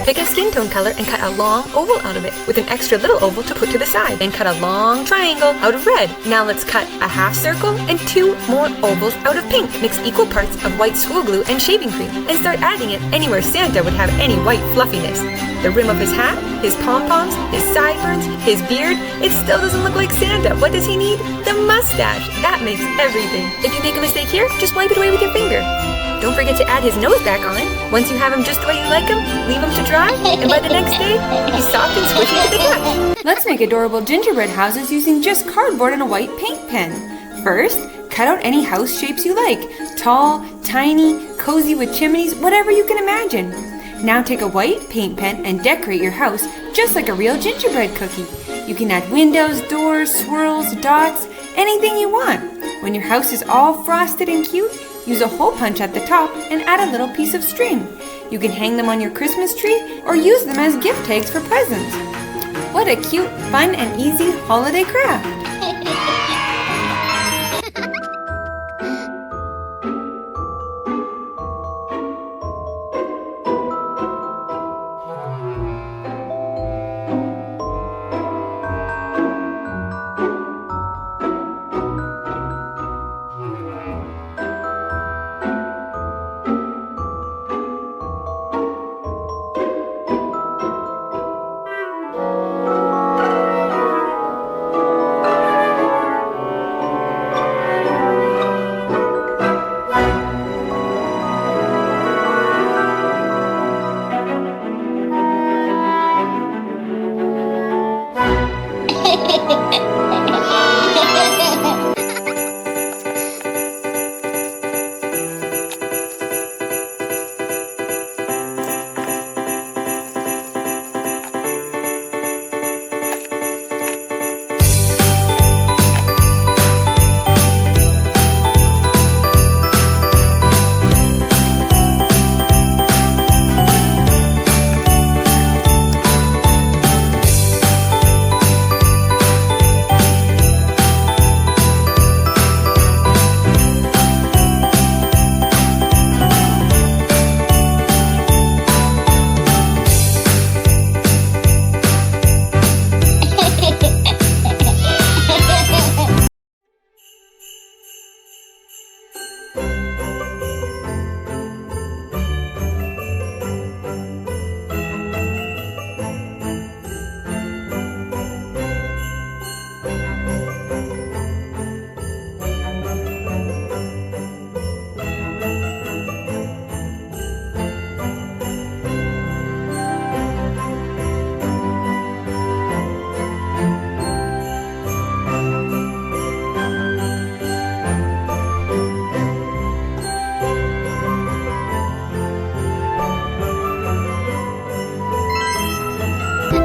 Pick a skin tone color and cut a long oval out of it with an extra little oval to put to the side. Then cut a long triangle out of red. Now let's cut a half circle and 2 more ovals out of pink. Mix equal parts of white school glue and shaving cream and start adding it anywhere Santa would have any white fluffiness. The rim of his hat, his pom-poms, his sideburns, his beard. It still doesn't look like Santa. What does he need? The mustache. That makes everything. If you make a mistake here, just wipe it away with your finger. Don't forget to add his nose back on. Once you have him just the way you like him, leave him to dry, and by the next day, he's soft and squishy to the touch. Let's make adorable gingerbread houses using just cardboard and a white paint pen. First, cut out any house shapes you like. Tall, tiny, cozy with chimneys, whatever you can imagine. Now take a white paint pen and decorate your house just like a real gingerbread cookie. You can add windows, doors, swirls, dots, anything you want. When your house is all frosted and cute, use a hole punch at the top and add a little piece of string. You can hang them on your Christmas tree or use them as gift tags for presents. What a cute, fun, and easy holiday craft!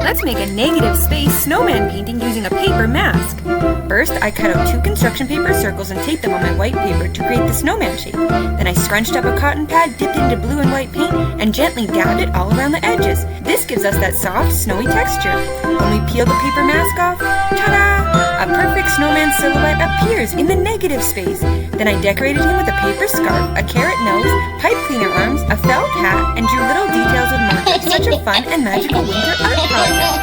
Let's make a negative space snowman painting using a paper mask. First, I cut out 2 construction paper circles and taped them on my white paper to create the snowman shape. Then I scrunched up a cotton pad, dipped into blue and white paint, and gently dabbed it all around the edges. This gives us that soft, snowy texture. When we peel the paper mask off, ta-da! A perfect snowman silhouette appears in the negative space. Then I decorated him with a paper scarf, a carrot nose, pipe cleaner arms, a felt hat, and drew little details with marker. Such a fun and magical winter art project.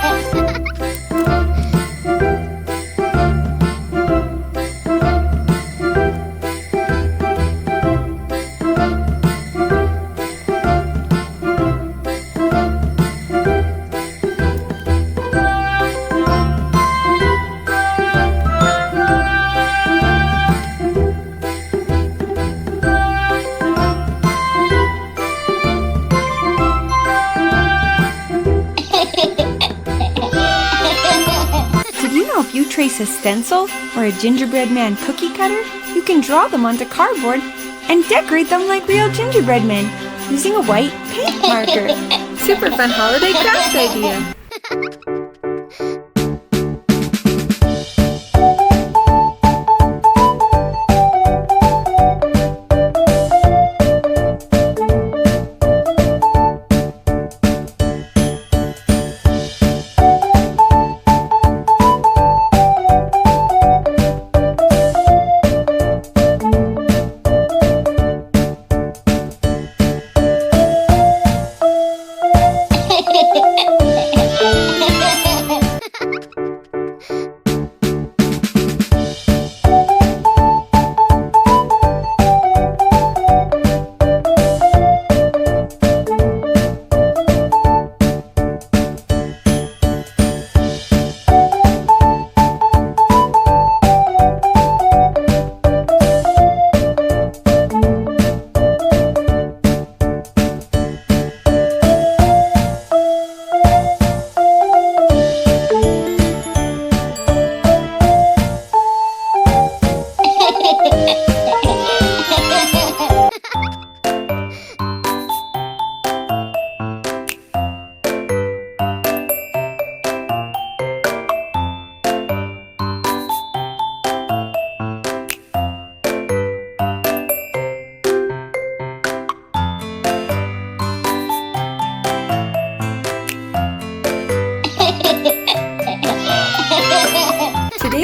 If you trace a stencil or a gingerbread man cookie cutter, you can draw them onto cardboard and decorate them like real gingerbread men using a white paint marker. Super fun holiday craft idea!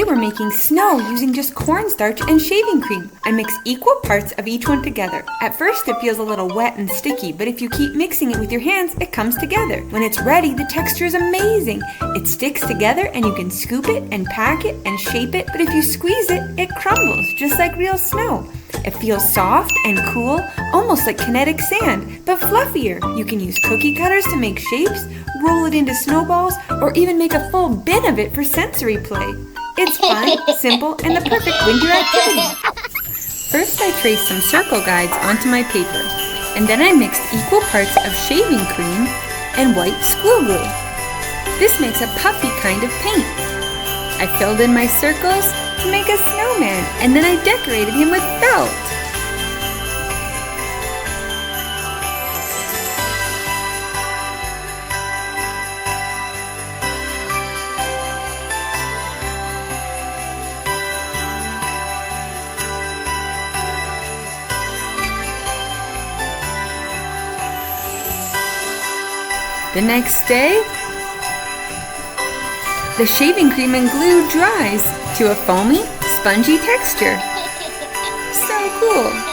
Today we're making snow using just cornstarch and shaving cream. I mix equal parts of each one together. At first it feels a little wet and sticky, but if you keep mixing it with your hands, it comes together. When it's ready, the texture is amazing. It sticks together and you can scoop it and pack it and shape it, but if you squeeze it, it crumbles, just like real snow. It feels soft and cool, almost like kinetic sand, but fluffier. You can use cookie cutters to make shapes, roll it into snowballs, or even make a full bin of it for sensory play. It's fun, simple, and the perfect winter activity. First, I traced some circle guides onto my paper, and then I mixed equal parts of shaving cream and white school glue. This makes a puffy kind of paint. I filled in my circles to make a snowman, and then I decorated him with felt. The next day, the shaving cream and glue dries to a foamy, spongy texture. So cool!